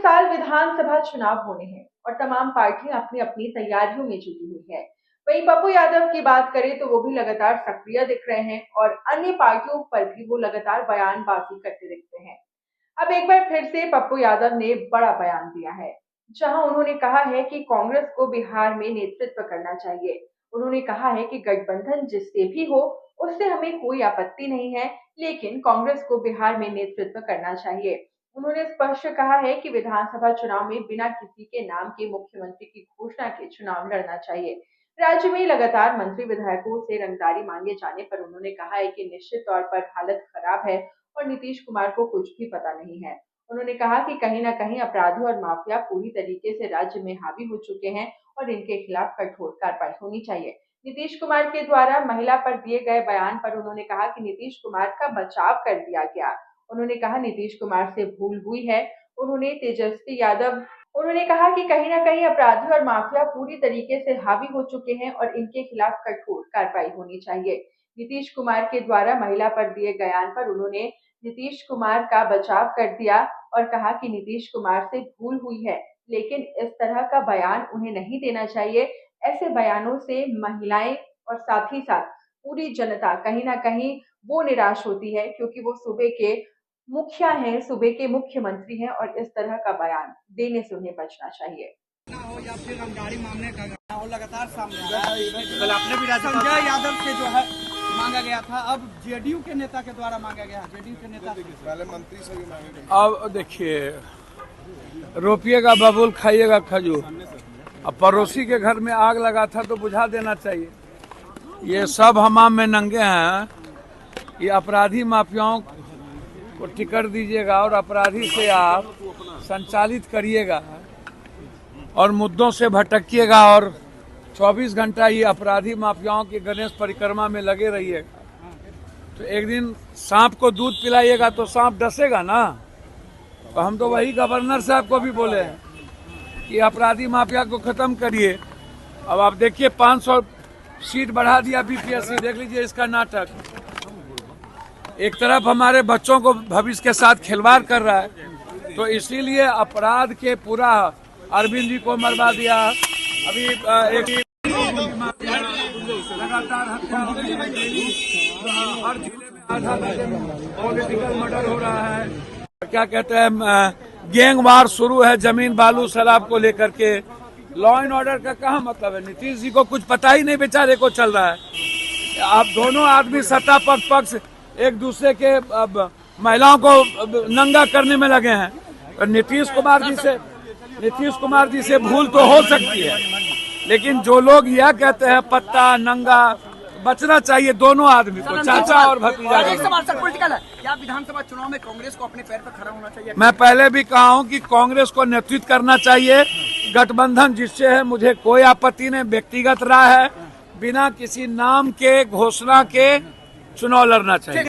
साल विधानसभा चुनाव होने हैं और तमाम पार्टियां अपनी अपनी तैयारियों में जुटी हुई है। वहीं पप्पू यादव की बात करें तो वो भी लगातार सक्रिय दिख रहे हैं और अन्य पार्टियों पर भी वो लगातार बयानबाजी करते दिखते हैं। अब एक बार फिर से पप्पू यादव ने बड़ा बयान दिया है, जहां उन्होंने कहा है कि कांग्रेस को बिहार में नेतृत्व करना चाहिए। उन्होंने कहा है कि गठबंधन जिससे भी हो उससे हमें कोई आपत्ति नहीं है, लेकिन कांग्रेस को बिहार में नेतृत्व करना चाहिए। उन्होंने स्पष्ट कहा है कि विधानसभा चुनाव में बिना किसी के नाम के मुख्यमंत्री की घोषणा के चुनाव लड़ना चाहिए। राज्य में लगातार मंत्री विधायकों से रंगदारी मांगे जाने पर उन्होंने कहा है कि निश्चित तौर पर हालत खराब है और नीतीश कुमार को कुछ भी पता नहीं है। उन्होंने कहा कि कहीं न कहीं अपराधी और माफिया पूरी तरीके से राज्य में हावी हो चुके हैं और इनके खिलाफ कठोर कार्रवाई होनी चाहिए। नीतीश कुमार के द्वारा महिला पर दिए गए बयान पर उन्होंने कहा कि नीतीश कुमार का बचाव कर दिया गया। उन्होंने कहा नीतीश कुमार से भूल हुई है। उन्होंने कहा कि कहीं न कहीं अपराधी और माफिया पूरी तरीके से हावी हो चुके हैं और इनके खिलाफ कठोर कार्रवाई होनी चाहिए। नीतीश कुमार के द्वारा महिला पर दिए बयान पर उन्होंने नीतीश कुमार का बचाव कर दिया और कहा कि नीतीश कुमार से भूल हुई है, लेकिन इस तरह का बयान उन्हें नहीं देना चाहिए। ऐसे बयानों से महिलाएं और साथ ही साथ पूरी जनता कहीं न कहीं वो निराश होती है, क्योंकि वो सूबे के मुखिया हैं, सूबे के मुख्यमंत्री हैं और इस तरह का बयान देने से उन्हें बचना चाहिए। हो या फिर रंगदारी मामले का हो लगातार सामने आ रहा है। कल आपने भी संजय यादव से जो है मांगा गया था, अब जेडीयू के नेता के द्वारा मांगा गया। जेडीयू के नेता पहले मंत्री से भी मांगे गए। अब देखिए, रोपिएगा बबूल खाइएगा खजूर। अब पड़ोसी के घर में आग लगा था तो बुझा देना चाहिए। ये सब हमाम में नंगे हैं। ये अपराधी माफियाओं को टिकट दीजिएगा और अपराधी से आप संचालित करिएगा और मुद्दों से भटकिएगा और 24 घंटा ये अपराधी माफियाओं की गणेश परिक्रमा में लगे रहिएगा, तो एक दिन सांप को दूध पिलाइएगा तो सांप डसेगा ना। तो हम तो वही गवर्नर साहब को भी बोले हैं कि अपराधी माफिया को खत्म करिए। अब आप देखिए 500 सीट बढ़ा दिया बीपीएससी, देख लीजिए इसका नाटक। एक तरफ हमारे बच्चों को भविष्य के साथ खिलवाड़ कर रहा है, तो इसीलिए अपराध के पूरा अरविंद जी को मरवा दिया। अभी एक लगातार हत्या हो रही है, हर जिले में आधा पॉलिटिकल मर्डर हो रहा है। क्या कहते हैं, गैंग वार शुरू है जमीन बालू शराब को लेकर के। लॉ एंड ऑर्डर का कहाँ मतलब है? नीतीश जी को कुछ पता ही नहीं बेचारे को चल रहा है। आप दोनों आदमी सत्ता पक्ष एक दूसरे के महिलाओं को नंगा करने में लगे हैं। और नीतीश कुमार जी से भूल तो हो सकती है, लेकिन जो लोग यह कहते हैं पत्ता नंगा, बचना चाहिए दोनों आदमी को, चाचा और भतीजा। क्या विधानसभा चुनाव में कांग्रेस को अपने पैर पर खड़ा होना चाहिए? मैं पहले भी कहा हूं कि कांग्रेस को नेतृत्व करना चाहिए। गठबंधन जिससे है मुझे कोई आपत्ति नहीं, व्यक्तिगत राय है। बिना किसी नाम के घोषणा के चुनाव लड़ना चाहिए।